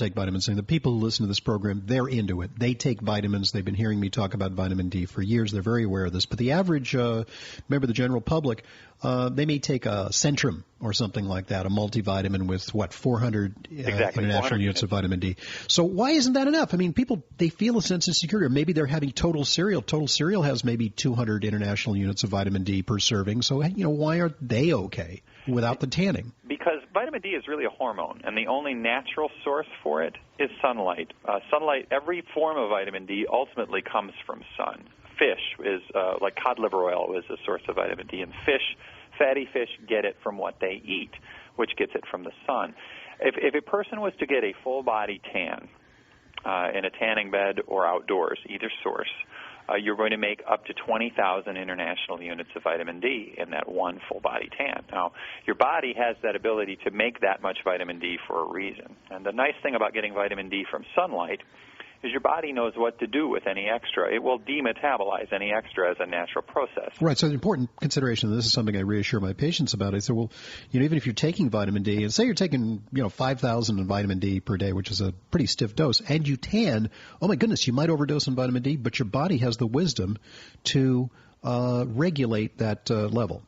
take vitamins. And the people who listen to this program, they're into it. They take vitamins. They've been hearing me talk about vitamin D for years. They're very aware of this. But the average member of the general public, they may take a Centrum or something like that, a multivitamin with, 400 international units of vitamin D. So why isn't that enough? I mean, people, they feel a sense of security. Or maybe they're having Total Cereal. Total Cereal has maybe 200 international units of vitamin D per serving. So, why aren't they okay without the tanning? Because vitamin D is really a hormone, and the only natural source for it is sunlight. Every form of vitamin D ultimately comes from sun. Fish is, like cod liver oil is a source of vitamin D, and fatty fish get it from what they eat, which gets it from the sun. If a person was to get a full-body tan in a tanning bed or outdoors, either source, you're going to make up to 20,000 international units of vitamin D in that one full-body tan. Now, your body has that ability to make that much vitamin D for a reason. And the nice thing about getting vitamin D from sunlight is your body knows what to do with any extra. It will demetabolize any extra as a natural process. Right, so an important consideration, and this is something I reassure my patients about. I say, well, even if you're taking vitamin D, and say you're taking, 5,000 in vitamin D per day, which is a pretty stiff dose, and you tan, oh my goodness, you might overdose on vitamin D, but your body has the wisdom to regulate that level.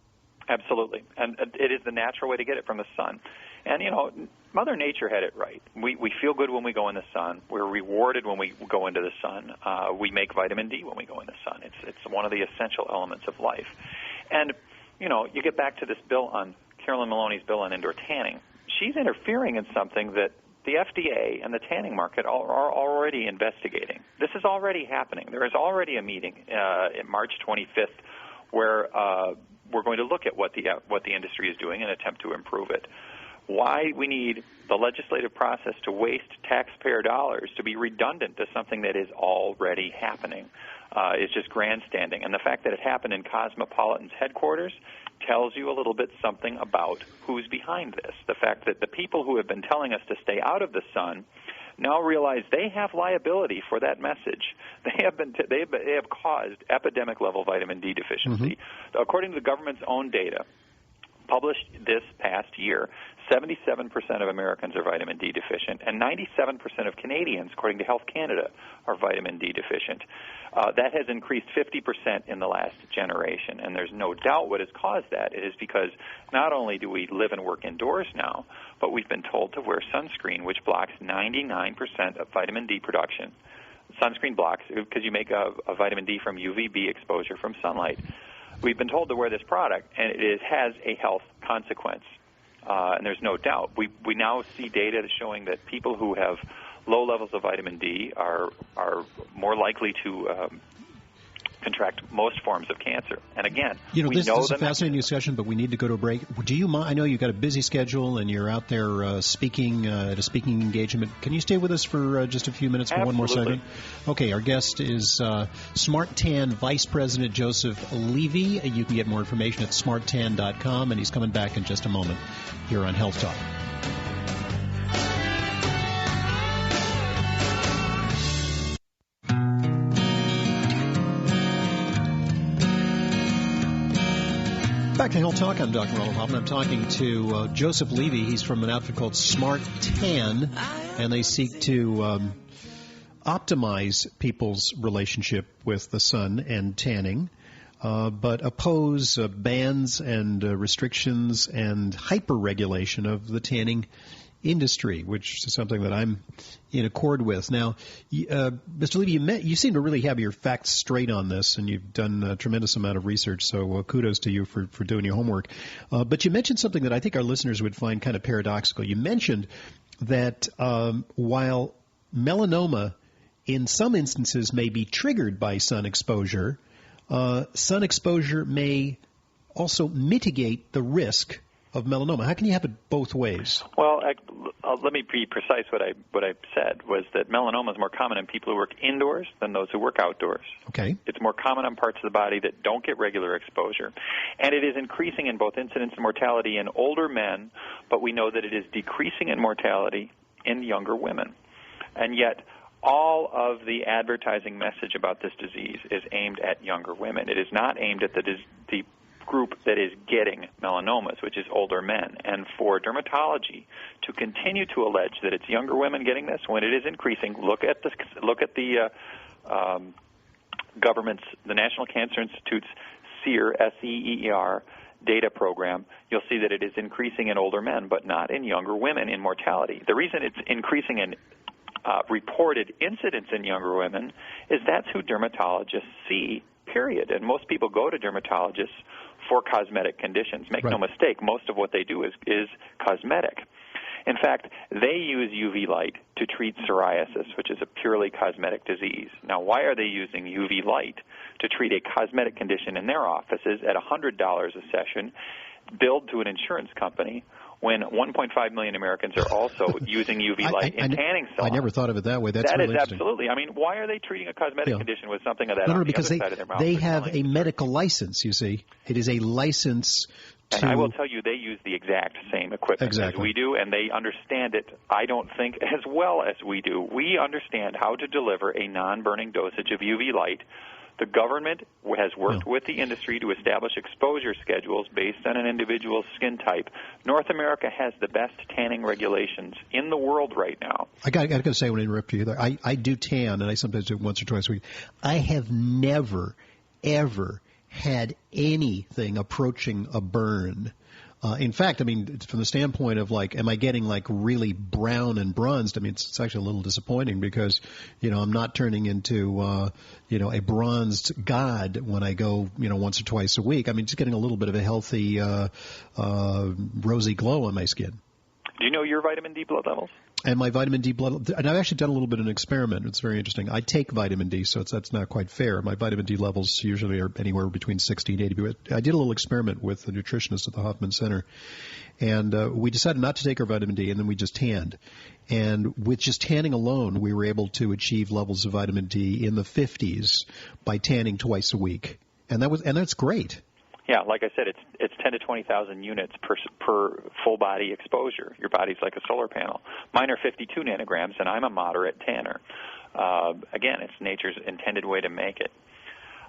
Absolutely, and it is the natural way to get it from the sun. And, Mother Nature had it right. We feel good when we go in the sun. We're rewarded when we go into the sun. We make vitamin D when we go in the sun. It's one of the essential elements of life. And, you get back to this bill on Carolyn Maloney's bill on indoor tanning. She's interfering in something that the FDA and the tanning market are already investigating. This is already happening. There is already a meeting in March 25th where we're going to look at what the industry is doing and attempt to improve it. Why we need the legislative process to waste taxpayer dollars to be redundant to something that is already happening is just grandstanding. And the fact that it happened in Cosmopolitan's headquarters tells you a little bit something about who's behind this. The fact that the people who have been telling us to stay out of the sun now realize they have liability for that message. They have caused epidemic level vitamin D deficiency. Mm-hmm. According to the government's own data, published this past year, 77% of Americans are vitamin D deficient, and 97% of Canadians, according to Health Canada, are vitamin D deficient. That has increased 50% in the last generation, and there's no doubt what has caused that. It is because not only do we live and work indoors now, but we've been told to wear sunscreen, which blocks 99% of vitamin D production. Sunscreen blocks, because you make a vitamin D from UVB exposure from sunlight. We've been told to wear this product, and it has a health consequence. And there's no doubt. We now see data showing that people who have low levels of vitamin D are more likely to contract most forms of cancer. And again, this is a fascinating discussion, but we need to go to a break. Do you mind? I know you've got a busy schedule and you're out there speaking at a speaking engagement. Can you stay with us for just a few minutes for Absolutely. One more segment? Okay, our guest is Smart Tan Vice President Joseph Levy. You can get more information at smarttan.com, and he's coming back in just a moment here on Health Talk. Back to Health Talk. I'm Dr. Ronald Hoffman. I'm talking to Joseph Levy. He's from an outfit called Smart Tan, and they seek to optimize people's relationship with the sun and tanning, but oppose bans and restrictions and hyper-regulation of the tanning industry, which is something that I'm in accord with. Now, Mr. Levy, you seem to really have your facts straight on this, and you've done a tremendous amount of research, so kudos to you for doing your homework. But you mentioned something that I think our listeners would find kind of paradoxical. You mentioned that while melanoma in some instances may be triggered by sun exposure may also mitigate the risk of melanoma. How can you have it both ways? Well, let me be precise. What I said was that melanoma is more common in people who work indoors than those who work outdoors. Okay. It's more common on parts of the body that don't get regular exposure. And it is increasing in both incidence and mortality in older men, but we know that it is decreasing in mortality in younger women. And yet, all of the advertising message about this disease is aimed at younger women. It is not aimed at the group that is getting melanomas, which is older men. And for dermatology to continue to allege that it's younger women getting this when it is increasing, look at the government's, the National Cancer Institute's SEER, S-E-E-R, data program. You'll see that it is increasing in older men, but not in younger women in mortality. The reason it's increasing in reported incidence in younger women is that's who dermatologists see, period. And most people go to dermatologists for cosmetic conditions. Make no mistake, most of what they do is cosmetic. In fact, they use UV light to treat psoriasis, which is a purely cosmetic disease. Now, why are they using UV light to treat a cosmetic condition in their offices at $100 a session, billed to an insurance company, when 1.5 million Americans are also using UV light in tanning salons? I never thought of it that way. That's that really is interesting. Absolutely. I mean, why are they treating a cosmetic condition with something of that on the because other side of their mouth? They have a medical license, you see. It is a license to... And I will tell you, they use the exact same equipment as we do, and they understand it, I don't think, as well as we do. We understand how to deliver a non-burning dosage of UV light. The government has worked with the industry to establish exposure schedules based on an individual's skin type. North America has the best tanning regulations in the world right now. I got to say, I want to interrupt you there. I do tan, and I sometimes do it once or twice a week. I have never, ever had anything approaching a burn. In fact, I mean, from the standpoint of, like, am I getting, like, really brown and bronzed? I mean, it's actually a little disappointing because, I'm not turning into, a bronzed god when I go, once or twice a week. I mean, just getting a little bit of a healthy, rosy glow on my skin. Do you know your vitamin D blood levels? And my vitamin D blood, and I've actually done a little bit of an experiment. It's very interesting. I take vitamin D, so that's not quite fair. My vitamin D levels usually are anywhere between 60 and 80. But I did a little experiment with a nutritionist at the Hoffman Center, and we decided not to take our vitamin D, and then we just tanned. And with just tanning alone, we were able to achieve levels of vitamin D in the 50s by tanning twice a week, and that's great. Yeah, like I said, it's 10 to 20,000 units per full body exposure. Your body's like a solar panel. Mine are 52 nanograms, and I'm a moderate tanner. Again, it's nature's intended way to make it.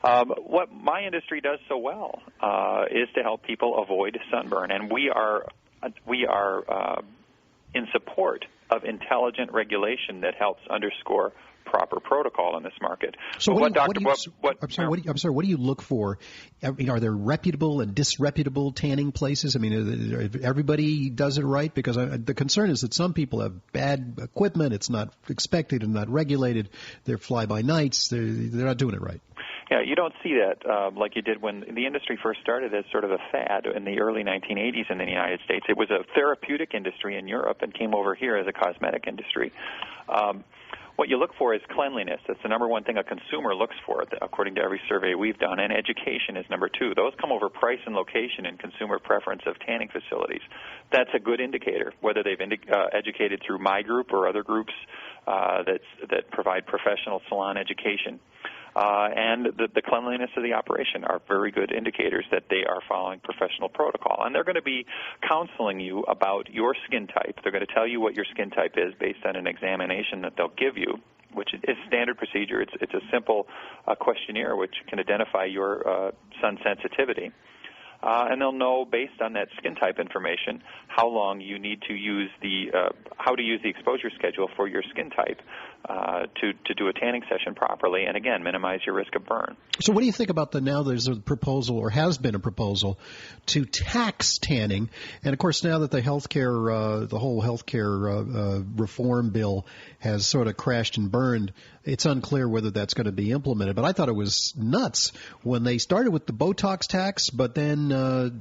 What my industry does so well is to help people avoid sunburn, and we are in support of intelligent regulation that helps underscore proper protocol in this market. So what do you look for? I mean, are there reputable and disreputable tanning places? I mean, everybody does it right? Because the concern is that some people have bad equipment. It's not expected and not regulated. They're fly-by-nights. They're not doing it right. Yeah, you don't see that like you did when the industry first started as sort of a fad in the early 1980s in the United States. It was a therapeutic industry in Europe and came over here as a cosmetic industry. What you look for is cleanliness. That's the number one thing a consumer looks for, according to every survey we've done, and education is number two. Those come over price and location and consumer preference of tanning facilities. That's a good indicator, whether they've educated through my group or other groups that provide professional salon education. And the cleanliness of the operation are very good indicators that they are following professional protocol. And they're going to be counseling you about your skin type. They're going to tell you what your skin type is based on an examination that they'll give you, which is standard procedure. It's a simple questionnaire which can identify your sun sensitivity. And they'll know, based on that skin type information, how long you need to use how to use the exposure schedule for your skin type to do a tanning session properly, and again, minimize your risk of burn. So what do you think about there's a proposal, or has been a proposal, to tax tanning? And of course, now that the whole healthcare reform bill has sort of crashed and burned, it's unclear whether that's going to be implemented. But I thought it was nuts when they started with the Botox tax, but then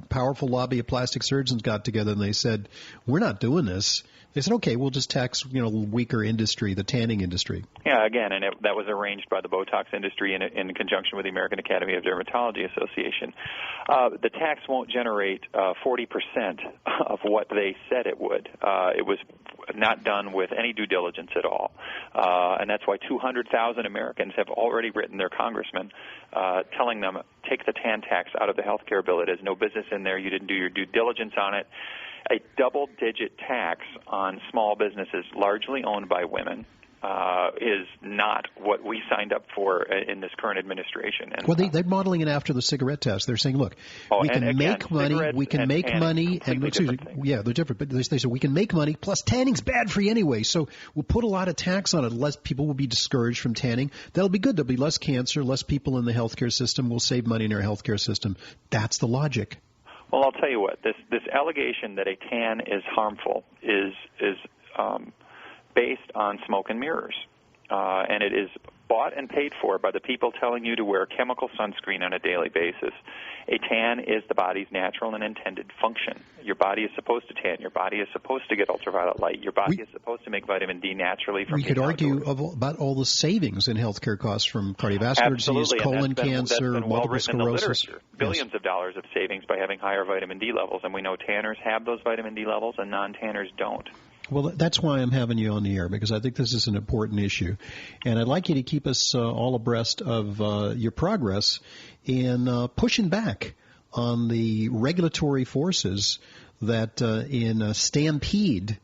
powerful lobby of plastic surgeons got together and they said, we're not doing this. They said, okay, we'll just tax, weaker industry, the tanning industry. Yeah, again, and that was arranged by the Botox industry in conjunction with the American Academy of Dermatology Association. The tax won't generate 40% of what they said it would. It was not done with any due diligence at all. And that's why 200,000 Americans have already written their congressman telling them, take the tan tax out of the health care bill. It has no business in there. You didn't do your due diligence on it. A double-digit tax on small businesses largely owned by women is not what we signed up for in this current administration. And, well, they're modeling it after the cigarette test. They're saying, look, we can make money, and yeah, they're different, but they say we can make money, plus tanning's bad for you anyway, so we'll put a lot of tax on it. Less people will be discouraged from tanning. That'll be good. There'll be less cancer, less people in the healthcare system. We'll save money in our healthcare system. That's the logic. Well, I'll tell you what, this allegation that a tan is harmful is based on smoke and mirrors, and it is bought and paid for by the people telling you to wear chemical sunscreen on a daily basis. A tan is the body's natural and intended function. Your body is supposed to tan. Your body is supposed to get ultraviolet light. Your body is supposed to make vitamin D naturally from We could argue about all the savings in healthcare costs from cardiovascular disease, colon cancer, multiple sclerosis. Billions of dollars of savings by having higher vitamin D levels, and we know tanners have those vitamin D levels and non-tanners don't. Well, that's why I'm having you on the air, because I think this is an important issue. And I'd like you to keep us all abreast of your progress in pushing back on the regulatory forces that in a stampede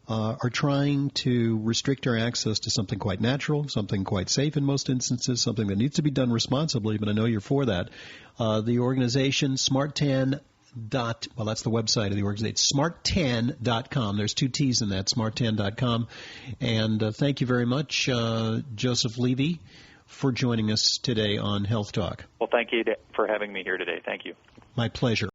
are trying to restrict our access to something quite natural, something quite safe in most instances, something that needs to be done responsibly, but I know you're for that. The organization SmartTan. That's the website of the organization, smarttan.com. There's 2 T's in that, smarttan.com. And thank you very much, Joseph Levy, for joining us today on Health Talk. Well, thank you for having me here today. Thank you. My pleasure.